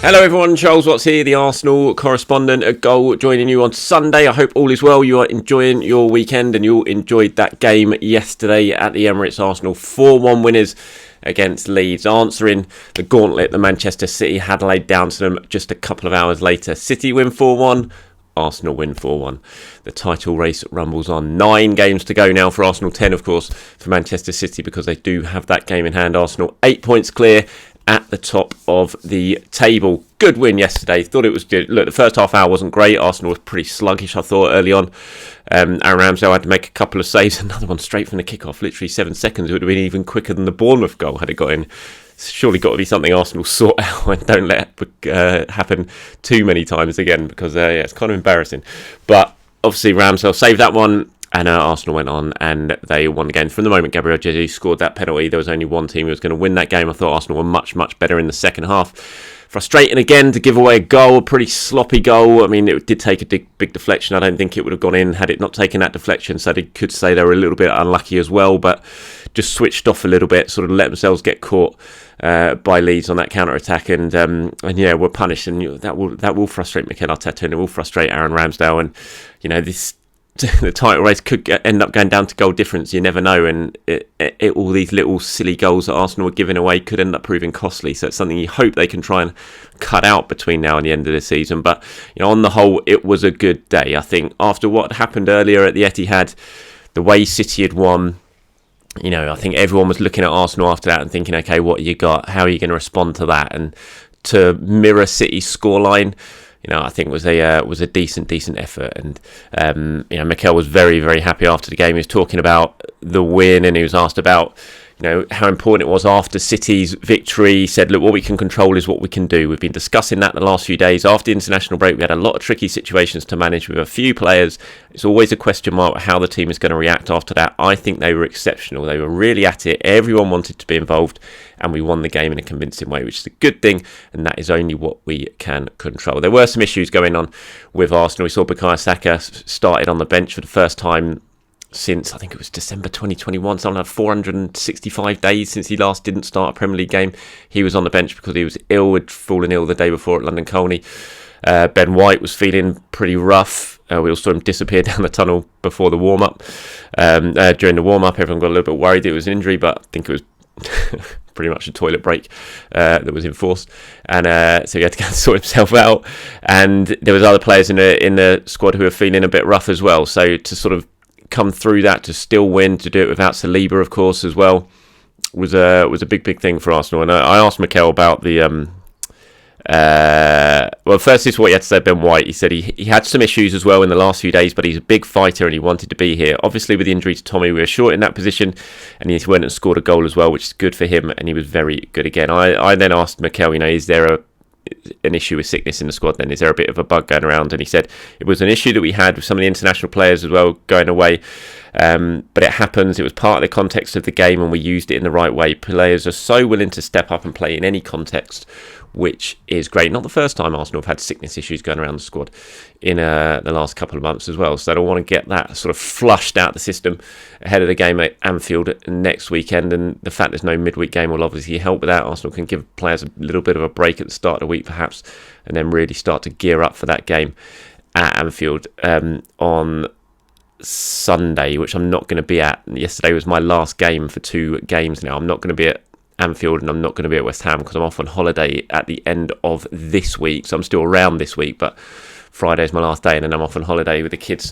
Hello everyone, Charles Watts here, the Arsenal correspondent at Goal, joining you on Sunday. I hope all is well, you are enjoying your weekend and you all enjoyed that game yesterday at the Emirates. Arsenal 4-1 winners against Leeds, answering the gauntlet that Manchester City had laid down to them just a couple of hours later. City win 4-1. Arsenal win 4-1. The title race rumbles on. 9 games to go now for Arsenal, 10 of course for Manchester City because they do have that game in hand. Arsenal 8 points clear at the top of the table. Good win yesterday. Thought it was good. Look, the first half hour wasn't great. Arsenal was pretty sluggish, I thought, early on. Aaron Ramsdale had to make a couple of saves. Another one straight from the kickoff. Literally 7 seconds. It would have been even quicker than the Bournemouth goal had it got in. It's surely got to be something Arsenal sort out and don't let it happen too many times again because it's kind of embarrassing. But obviously Ramsdale saved that one. And Arsenal went on and they won the game. From the moment Gabriel Jesus scored that penalty, there was only one team who was going to win that game. I thought Arsenal were much, much better in the second half. Frustrating again to give away a goal, a pretty sloppy goal. I mean, it did take a big deflection. I don't think it would have gone in had it not taken that deflection. So they could say they were a little bit unlucky as well, but just switched off a little bit, sort of let themselves get caught by Leeds on that counter-attack. And yeah, were punished. And that will frustrate Mikel Arteta and it will frustrate Aaron Ramsdale. And, the title race could end up going down to goal difference. You never know, and all these little silly goals that Arsenal were giving away could end up proving costly. So it's something you hope they can try and cut out between now and the end of the season. But on the whole, it was a good day. I think after what happened earlier at the Etihad, the way City had won, I think everyone was looking at Arsenal after that and thinking, okay, what you got? How are you going to respond to that? And to mirror City's scoreline, I think was a decent effort, and Mikel was very, very happy after the game. He was talking about the win, and he was asked about how important it was after City's victory. He said, look, what we can control is what we can do. We've been discussing that the last few days. After the international break, we had a lot of tricky situations to manage with a few players. It's always a question mark how the team is going to react after that. I think they were exceptional. They were really at it. Everyone wanted to be involved, and we won the game in a convincing way, which is a good thing, and that is only what we can control. There were some issues going on with Arsenal. We saw Bukayo Saka started on the bench for the first time since, I think it was December 2021, so 465 days since he last didn't start a Premier League game. He was on the bench because he was ill, had fallen ill the day before at London Colney. Ben White was feeling pretty rough. We all saw him disappear down the tunnel before the warm-up. During the warm-up, everyone got a little bit worried it was an injury, but I think it was pretty much a toilet break that was enforced, and so he had to go and sort himself out. And there was other players in the squad who were feeling a bit rough as well. So to sort of come through that, to still win, to do it without Saliba, of course, as well, was a big thing for Arsenal. And I asked Mikel about the well, first this is what he had to say. Ben White, he said he had some issues as well in the last few days, but he's a big fighter and he wanted to be here. Obviously with the injury to Tommy, we were short in that position, and he went and scored a goal as well, which is good for him, and he was very good again. I then asked Mikel, is there an issue with sickness in the squad then? Is there a bit of a bug going around? And he said it was an issue that we had with some of the international players as well going away, but it happens. It was part of the context of the game and we used it in the right way. Players are so willing to step up and play in any context, which is great. Not the first time Arsenal have had sickness issues going around the squad in the last couple of months as well. So they'll want to get that sort of flushed out the system ahead of the game at Anfield next weekend. And the fact there's no midweek game will obviously help with that. Arsenal can give players a little bit of a break at the start of the week perhaps, and then really start to gear up for that game at Anfield on Sunday, which I'm not going to be at. Yesterday was my last game for 2 games now. I'm not going to be at Anfield and I'm not going to be at West Ham because I'm off on holiday at the end of this week. So I'm still around this week, but Friday's my last day, and then I'm off on holiday with the kids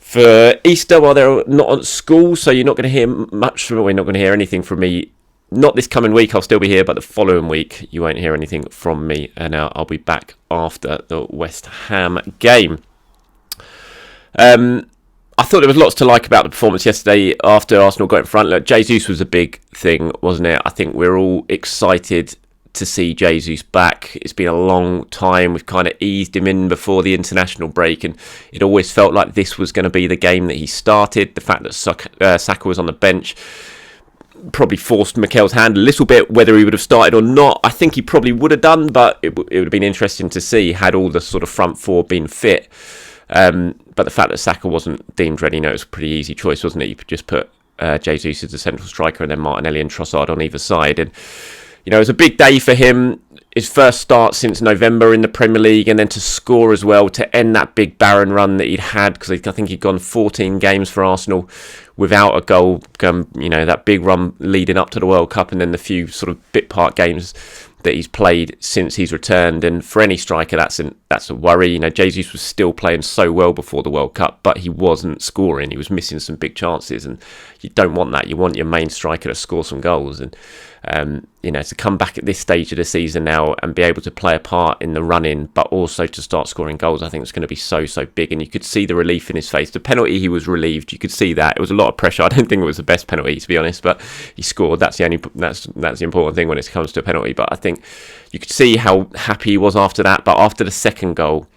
for Easter while they're not at school. So you're not going to hear much from me. We're not going to hear anything from me. Not this coming week, I'll still be here, but the following week you won't hear anything from me, and I'll be back after the West Ham game. I thought there was lots to like about the performance yesterday after Arsenal got in front. Look, Jesus was a big thing, wasn't it? I think we're all excited to see Jesus back. It's been a long time. We've kind of eased him in before the international break, and it always felt like this was going to be the game that he started. The fact that Saka was on the bench probably forced Mikel's hand a little bit, whether he would have started or not. I think he probably would have done, but it would have been interesting to see had all the sort of front four been fit. But the fact that Saka wasn't deemed ready, it was a pretty easy choice, wasn't it? You could just put Jesus as the central striker and then Martinelli and Trossard on either side. And it was a big day for him. His first start since November in the Premier League, and then to score as well, to end that big barren run that he'd had, because I think he'd gone 14 games for Arsenal without a goal, that big run leading up to the World Cup, and then the few sort of bit part games that he's played since he's returned. And for any striker, that's a worry. Jesus was still playing so well before the World Cup, but he wasn't scoring. He was missing some big chances, and you don't want that. You want your main striker to score some goals, and to come back at this stage of the season now and be able to play a part in the run-in, but also to start scoring goals, I think it's going to be so big. And you could see the relief in his face. The penalty, he was relieved. You could see that it was a lot of pressure. I don't think it was the best penalty, to be honest, but he scored. That's the important thing when it comes to a penalty. But I think you could see how happy he was after that. But after the second goal,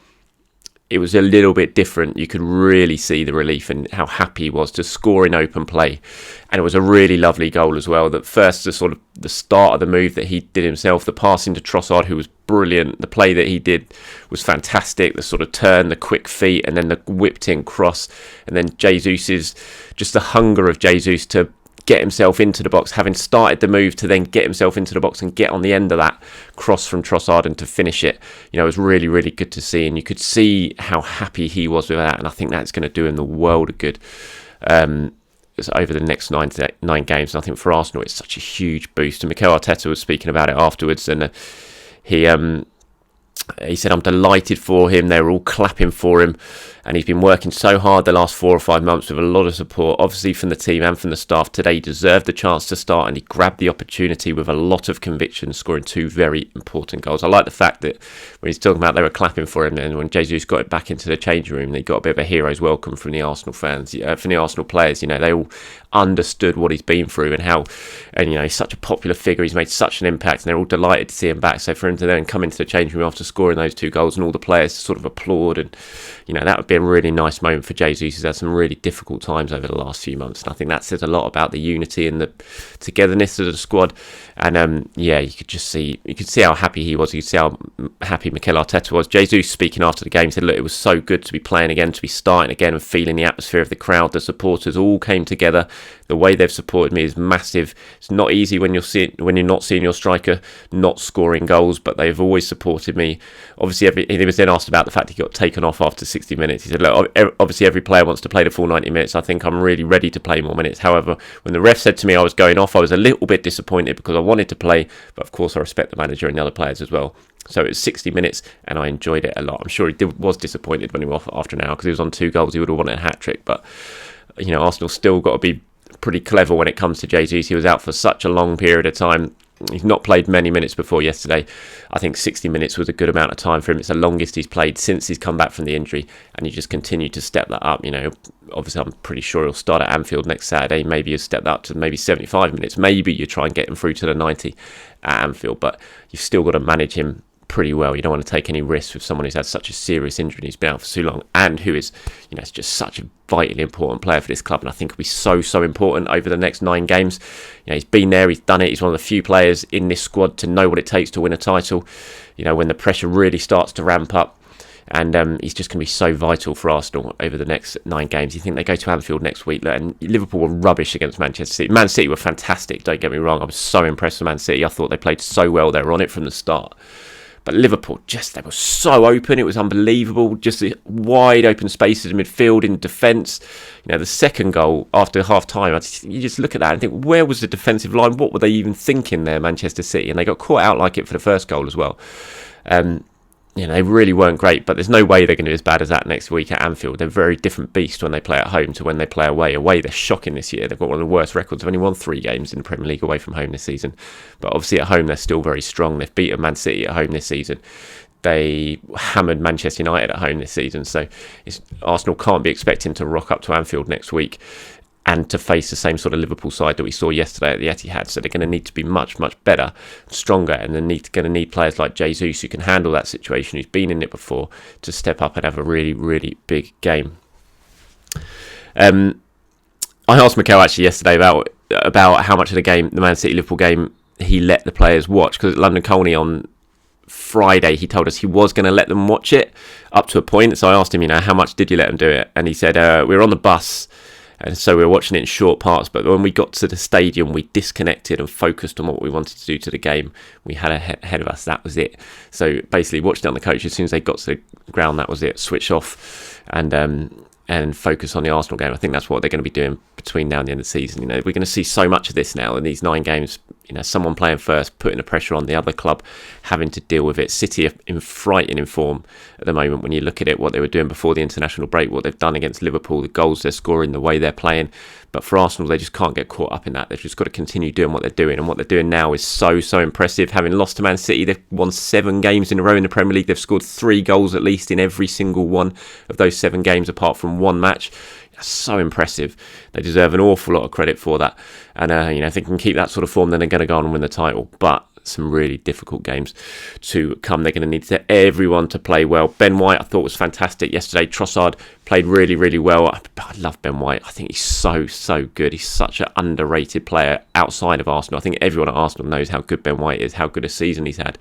it was a little bit different. You could really see the relief and how happy he was to score in open play. And it was a really lovely goal as well. That first, the start of the move that he did himself, the passing to Trossard, who was brilliant. The play that he did was fantastic. The sort of turn, the quick feet, and then the whipped in cross. And then just the hunger of Jesus to get himself into the box, having started the move, to then get himself into the box and get on the end of that cross from Trossard and to finish it. It was really, really good to see, and you could see how happy he was with that, and I think that's going to do him the world of good over the next nine games. And I think for Arsenal, it's such a huge boost. And Mikel Arteta was speaking about it afterwards, and he said, I'm delighted for him. They were all clapping for him, and he's been working so hard the last 4 or 5 months with a lot of support, obviously from the team and from the staff. Today he deserved the chance to start, and he grabbed the opportunity with a lot of conviction, scoring 2 very important goals. I like the fact that when he's talking about they were clapping for him, and when Jesus got it back into the changing room, they got a bit of a hero's welcome from the Arsenal fans, from the Arsenal players. They all understood what he's been through and he's such a popular figure. He's made such an impact, and they're all delighted to see him back. So for him to then come into the changing room after scoring those 2 goals, and all the players to sort of applaud, and that would be a really nice moment for Jesus, who's had some really difficult times over the last few months. And I think that says a lot about the unity and the togetherness of the squad. And you could see how happy he was. You could see how happy Mikel Arteta was. Jesus, speaking after the game, said, look, it was so good to be playing again, to be starting again, and feeling the atmosphere of the crowd. The supporters all came together. The way they've supported me is massive. It's not easy when you're not seeing your striker not scoring goals, but they've always supported me. Obviously, he was then asked about the fact he got taken off after 60 minutes. He said, look, obviously every player wants to play the full 90 minutes. I think I'm really ready to play more minutes. However, when the ref said to me I was going off, I was a little bit disappointed because I wanted to play, but of course I respect the manager and the other players as well. So it was 60 minutes, and I enjoyed it a lot. I'm sure he was disappointed when he was off after an hour, because he was on 2 goals. He would have wanted a hat-trick, but Arsenal still got to be pretty clever when it comes to Jesus. He was out for such a long period of time. He's not played many minutes before yesterday. I think 60 minutes was a good amount of time for him. It's the longest he's played since he's come back from the injury, and he just continued to step that up. Obviously I'm pretty sure he'll start at Anfield next Saturday. Maybe he'll step that up to maybe 75 minutes. Maybe you try and get him through to the 90 at Anfield, but you've still got to manage him pretty well. You don't want to take any risks with someone who's had such a serious injury and he's been out for so long, and who is, it's just such a vitally important player for this club, and I think will be so important over the next 9 games. He's been there, he's done it. He's one of the few players in this squad to know what it takes to win a title, when the pressure really starts to ramp up. And he's just going to be so vital for Arsenal over the next 9 games. You think they go to Anfield next week, and Liverpool were rubbish against Manchester City. Man City were fantastic, don't get me wrong. I was so impressed with Man City. I thought they played so well. They were on it from the start. But Liverpool, they were so open. It was unbelievable. Just the wide open spaces in midfield, in defence. The second goal after half-time, you just look at that and think, where was the defensive line? What were they even thinking there, Manchester City? And they got caught out like it for the first goal as well. They really weren't great, but there's no way they're going to be as bad as that next week at Anfield. They're a very different beast when they play at home to when they play away. Away, they're shocking this year. They've got one of the worst records. They've only won 3 games in the Premier League away from home this season. But obviously at home, they're still very strong. They've beaten Man City at home this season. They hammered Manchester United at home this season. So Arsenal can't be expecting to rock up to Anfield next week and to face the same sort of Liverpool side that we saw yesterday at the Etihad. So they're going to need to be much better, stronger, and they're going to need players like Jesus who can handle that situation, who's been in it before, to step up and have a really, really big game. I asked Mikel actually yesterday about how much of the game, the Man City-Liverpool game, he let the players watch, because at London Colney on Friday he told us he was going to let them watch it up to a point. So I asked him, how much did you let them do it? And he said, we were on the bus, and so we were watching it in short parts. But when we got to the stadium, we disconnected and focused on what we wanted to do to the game. We had ahead of us. That was it. So basically, watched it on the coach. As soon as they got to the ground, that was it. Switch off and focus on the Arsenal game. I think that's what they're going to be doing between now and the end of the season. We're going to see so much of this now in these 9 games. Someone playing first, putting the pressure on the other club, having to deal with it. City are in frightening form at the moment when you look at it, what they were doing before the international break, what they've done against Liverpool, the goals they're scoring, the way they're playing. But for Arsenal, they just can't get caught up in that. They've just got to continue doing what they're doing. And what they're doing now is so impressive. Having lost to Man City, they've won 7 games in a row in the Premier League. They've scored 3 goals at least in every single one of those 7 games, apart from 1 match. That's so impressive. They deserve an awful lot of credit for that. And, if they can keep that sort of form, then they're going to go on and win the title. But some really difficult games to come. They're going to need everyone to play well. Ben White, I thought, was fantastic yesterday. Trossard played really, really well. I love Ben White. I think he's so good. He's such an underrated player outside of Arsenal. I think everyone at Arsenal knows how good Ben White is, how good a season he's had.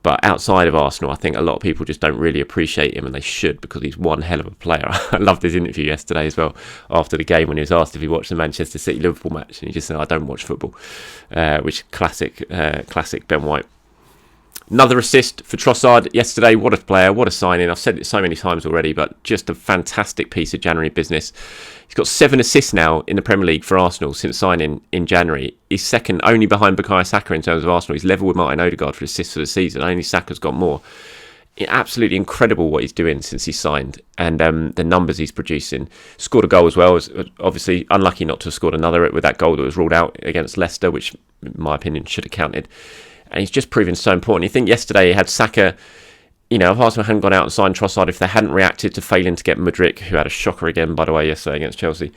But outside of Arsenal, I think a lot of people just don't really appreciate him, and they should, because he's one hell of a player. I loved his interview yesterday as well, after the game, when he was asked if he watched the Manchester City-Liverpool match, and he just said, I don't watch football, which is classic Ben White. Another assist for Trossard yesterday. What a player, what a signing. I've said it so many times already, but just a fantastic piece of January business. He's got 7 assists now in the Premier League for Arsenal since signing in January. He's second only behind Bukayo Saka in terms of Arsenal. He's level with Martin Odegaard for assists for the season. Only Saka's got more. Absolutely incredible what he's doing since he signed, and the numbers he's producing. Scored a goal as well. Was obviously unlucky not to have scored another with that goal that was ruled out against Leicester, which in my opinion should have counted. And he's just proven so important. You think yesterday he had Saka, if Arsenal hadn't gone out and signed Trossard, if they hadn't reacted to failing to get Mudryk, who had a shocker again, by the way, yesterday against Chelsea,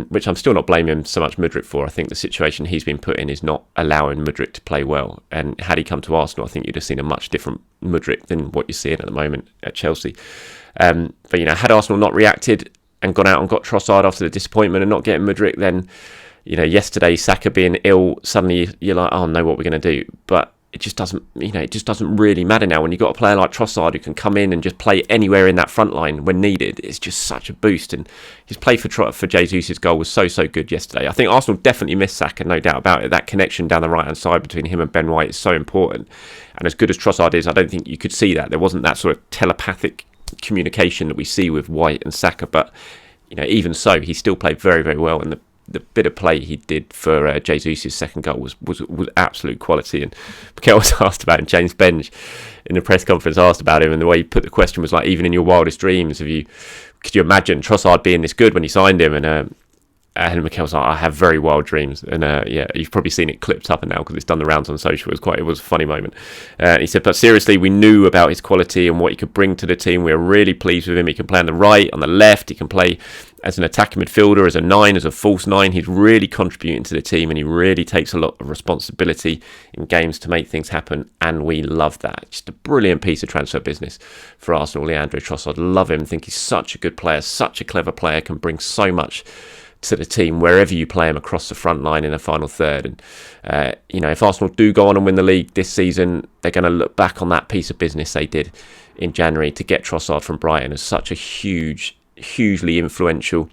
which I'm still not blaming so much Mudryk for. I think the situation he's been put in is not allowing Mudryk to play well. And had he come to Arsenal, I think you'd have seen a much different Mudryk than what you're seeing at the moment at Chelsea. But, had Arsenal not reacted and gone out and got Trossard after the disappointment and not getting Mudryk, then yesterday, Saka being ill, suddenly you're like, oh no, what we're going to do? But it just doesn't, it just doesn't really matter now. When you've got a player like Trossard who can come in and just play anywhere in that front line when needed, it's just such a boost. And his play for Jesus' goal was so good yesterday. I think Arsenal definitely missed Saka, no doubt about it. That connection down the right-hand side between him and Ben White is so important. And as good as Trossard is, I don't think you could see that. There wasn't that sort of telepathic communication that we see with White and Saka. But, even so, he still played very, very well. And the bit of play he did for Jesus' second goal was absolute quality. And Mikel was asked about him. James Benge in the press conference asked about him, and the way he put the question was like, even in your wildest dreams, could you imagine Trossard being this good when you signed him? And Mikel was like, I have very wild dreams. And you've probably seen it clipped up now because it's done the rounds on social. It was a funny moment. He said, but seriously, we knew about his quality and what he could bring to the team. We were really pleased with him. He can play on the right, on the left. He can play as an attacking midfielder, as a 9, as a false 9. He's really contributing to the team, and he really takes a lot of responsibility in games to make things happen, and we love that. Just a brilliant piece of transfer business for Arsenal. Leandro Trossard, love him. Think he's such a good player, such a clever player, can bring so much to the team wherever you play him across the front line in the final third. And if Arsenal do go on and win the league this season, they're going to look back on that piece of business they did in January to get Trossard from Brighton as such a hugely influential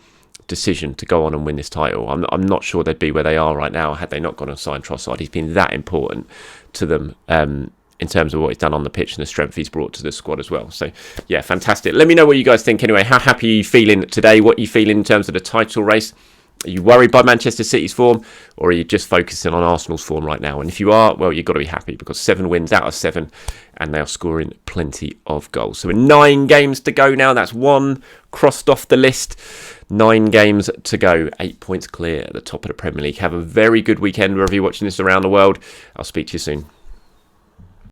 decision to go on and win this title. I'm not sure they'd be where they are right now had they not gone and signed Trossard. He's been that important to them in terms of what he's done on the pitch and the strength he's brought to the squad as well. So, yeah, fantastic. Let me know what you guys think anyway. How happy are you feeling today? What are you feeling in terms of the title race? Are you worried by Manchester City's form, or are you just focusing on Arsenal's form right now? And if you are, well, you've got to be happy, because 7 wins out of 7, and they are scoring plenty of goals. So 9 games to go now. That's 1 crossed off the list. 9 games to go. 8 points clear at the top of the Premier League. Have a very good weekend wherever you're watching this around the world. I'll speak to you soon.